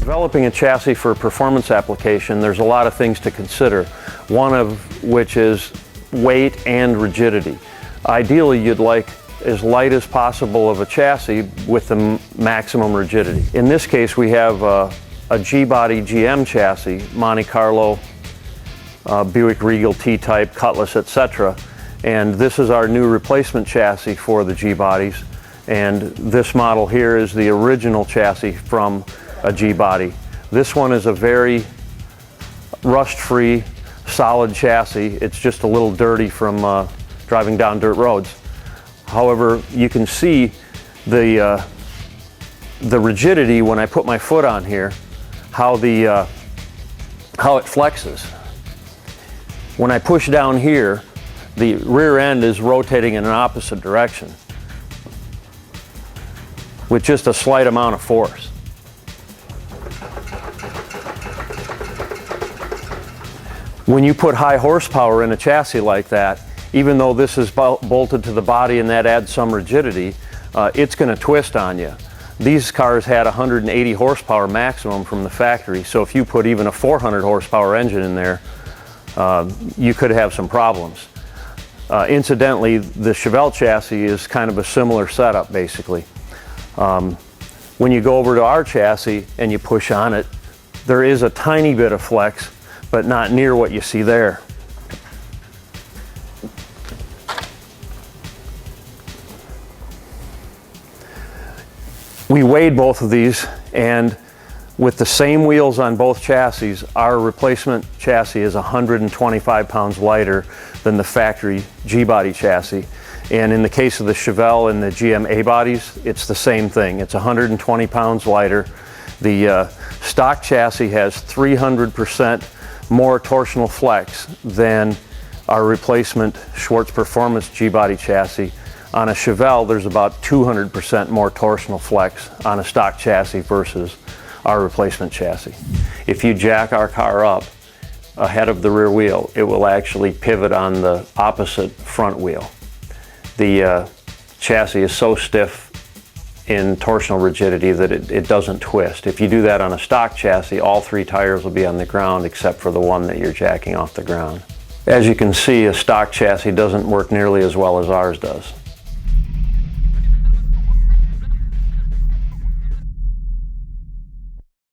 Developing a chassis for a performance application, there's a lot of things to consider, one of which is weight and rigidity. Ideally, you'd like as light as possible of a chassis with the maximum rigidity. In this case, we have a G-body GM chassis, Monte Carlo, Buick Regal T-Type, Cutlass, etc. And this is our new replacement chassis for the G-bodies. And this model here is the original chassis from a G-body. This one is a very rust-free, solid chassis. It's just a little dirty from driving down dirt roads. However, you can see the rigidity when I put my foot on here, how it flexes. When I push down here, the rear end is rotating in an opposite direction with just a slight amount of force. When you put high horsepower in a chassis like that, even though this is bolted to the body and that adds some rigidity, it's going to twist on you. These cars had 180 horsepower maximum from the factory, so if you put even a 400 horsepower engine in there, you could have some problems. Incidentally, the Chevelle chassis is kind of a similar setup basically. When you go over to our chassis and you push on it, there is a tiny bit of flex, but not near what you see there. We weighed both of these, and with the same wheels on both chassis, our replacement chassis is 125 pounds lighter than the factory G-body chassis. And in the case of the Chevelle and the GM A-bodies, it's the same thing. It's 120 pounds lighter. The stock chassis has 300% more torsional flex than our replacement Schwartz Performance G-body chassis. On a Chevelle, there's about 200% more torsional flex on a stock chassis versus our replacement chassis. If you jack our car up ahead of the rear wheel, it will actually pivot on the opposite front wheel. The chassis is so stiff in torsional rigidity that it doesn't twist. If you do that on a stock chassis, all three tires will be on the ground except for the one that you're jacking off the ground. As you can see, a stock chassis doesn't work nearly as well as ours does.